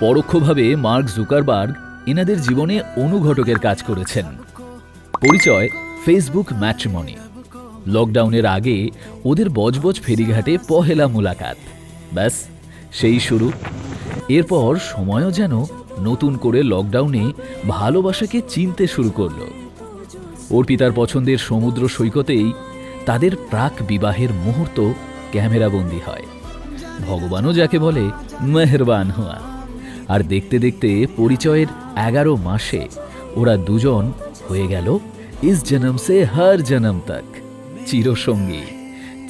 পরোক্ষভাবে mark Zuckerberg এনাদের জীবনে অনুঘটকের কাজ করেছেন। পরিচয় ফেসবুক ম্যাট্রিমনি। লকডাউনের আগে ওদের বজবজ ফেরিঘাটে পহেলা মুলাকাত, ব্যাস সেই শুরু। এরপর সময়ও যেন নতুন করে লকডাউনে ভালোবাসাকে চিনতে শুরু করল। অর্পিতার পছন্দের সমুদ্র সৈকতেই তাদের প্রাক বিবাহের মুহূর্ত ক্যামেরাবন্দি হয়। ভগবানও যাকে বলে মেহেরবান হওয়া। আর দেখতে দেখতে পরিচয়ের 11 মাসে ওরা দুজন হয়ে গেল ইস জনম সে হর জনম তক, চিরসঙ্গী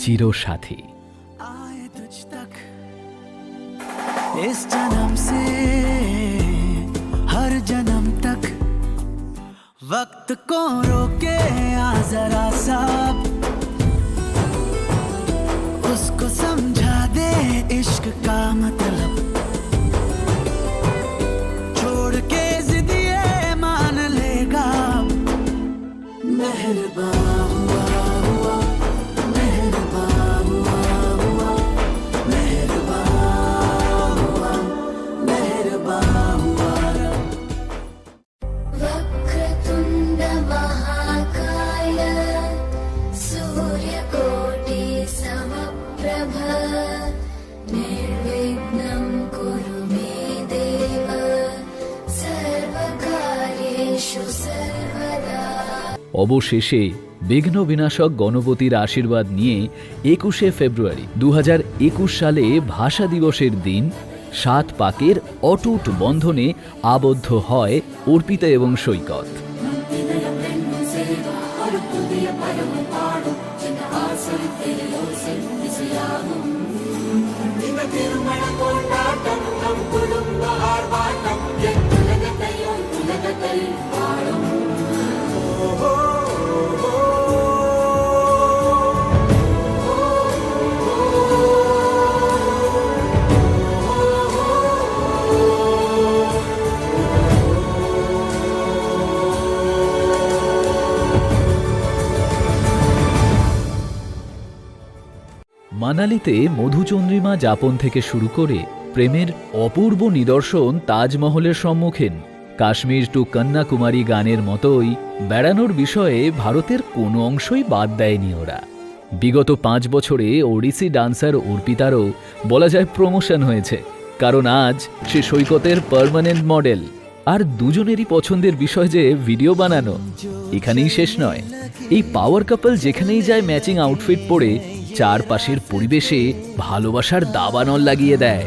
চিরসাথী। इस जन्म से हर जन्म तक वक्त को रोके आ जरा सा, उसको समझा दे इश्क का मतलब, छोड़ के जिदिए मान लेगा। मेहरबान हुआ हुआ, मेहरबान हुआ हुआ, मेहरबान हुआ, मेहरबान हुआ। वक्रतुण्ड महाकाय सूर्यकोटि समप्रभ निर्विघ्नं कुरु मे देव सर्वकार्येषु सर्वदा। অবশেষে বিঘ্ন বিনাশক গণপতির আশীর্বাদ নিয়ে 21শে ফেব্রুয়ারি 2021 সালে ভাষা দিবসের দিন 7 পাকের অটুট বন্ধনে আবদ্ধ হয় অর্পিতা এবং সৈকত। মানালিতে মধুচন্দ্রিমা যাপন থেকে শুরু করে প্রেমের অপূর্ব নিদর্শন তাজমহলের সম্মুখীন, কাশ্মীর টু কন্যাকুমারী গানের মতোই বেড়ানোর বিষয়ে ভারতের কোনো অংশই বাদ দেয়নি ওরা। বিগত 5 বছরে ওড়িশি ডান্সার অর্পিতারও বলা যায় প্রমোশন হয়েছে, কারণ আজ সে সৈকতের পার্মানেন্ট মডেল। আর দুজনেরই পছন্দের বিষয় যে ভিডিও বানানো। এখানেই শেষ নয়, এই পাওয়ার কাপল যেখানেই যায় ম্যাচিং আউটফিট পরে চারপাশের পরিবেশে ভালোবাসার দাবানল লাগিয়ে দেয়।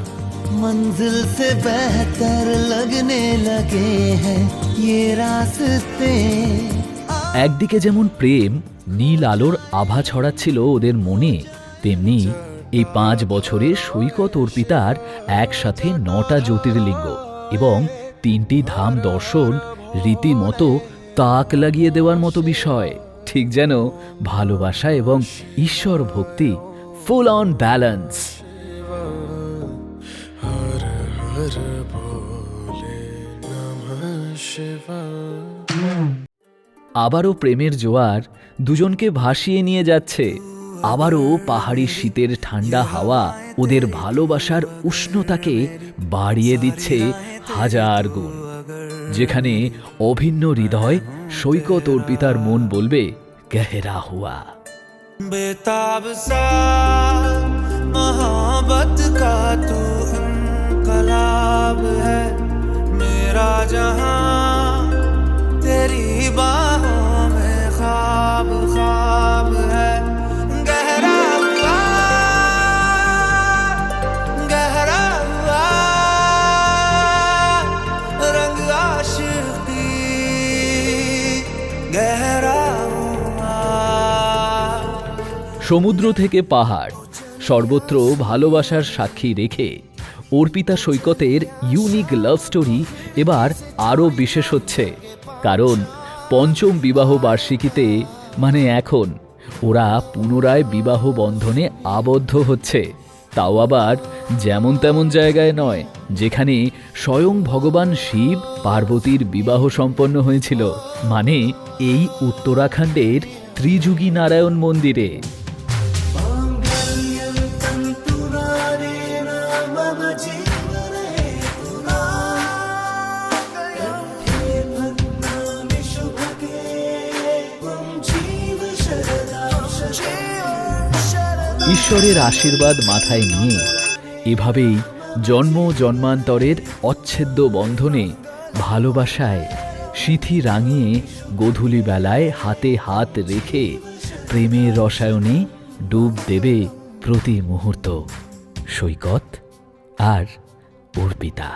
मंजिल से बेहतर लगने लगे हैं ये रास्ते। একদিকে যেমন প্রেম নীল আলোর আভা ছড়াচ্ছিল ওদের মনে, তেমনি এই 5 বছরে সৈকত অর্পিতার একসাথে 9টা জ্যোতির্লিঙ্গ এবং 3টি ধাম দর্শন রীতিমতো তাক লাগিয়ে দেওয়ার মতো বিষয়। ঠিক যেন ভালোবাসা এবং ঈশ্বর ভক্তি ফুল অন ব্যালেন্স। আবারও প্রেমের জোয়ার দুজনকে ভাসিয়ে নিয়ে যাচ্ছে। আবারও পাহাড়ি শীতের ঠান্ডা হাওয়া ওদের ভালোবাসার উষ্ণতাকে বাড়িয়ে দিচ্ছে 1000 গুণ। যেখানে অভিন্ন হৃদয় সৈকত অর্পিতার মন বলবে গহরা হুয়া। बेताब सा मोहब्बत का तू इनकलाब है, मेरा जहां तेरी बाहों में ख्वाब ख्वाब है। गहरा हुआ, गहरा हुआ रंग आशिकी, गहरा সমুদ্র থেকে পাহাড় সর্বত্র ভালোবাসার সাক্ষী রেখে অর্পিতা সৈকতের ইউনিক লাভ স্টোরি এবার আরও বিশেষ হচ্ছে, কারণ 5ম বিবাহ বার্ষিকীতে মানে এখন ওরা পুনরায় বিবাহ বন্ধনে আবদ্ধ হচ্ছে। তাও আবার যেমন তেমন জায়গায় নয়, যেখানে স্বয়ং ভগবান শিব পার্বতীর বিবাহ সম্পন্ন হয়েছিল, মানে এই উত্তরাখণ্ডের ত্রিযুগী নারায়ণ মন্দিরে। ঈশ্বরের আশীর্বাদ মাথায় নিয়ে এভাবেই জন্ম জন্মান্তরের অচ্ছেদ্য বন্ধনে ভালোবাসায় সিঁথি রাঙিয়ে গোধূলি বেলায় হাতে হাত রেখে প্রেমের রসায়নে ডুব দেবে প্রতি মুহূর্ত সৈকত আর অর্পিতা।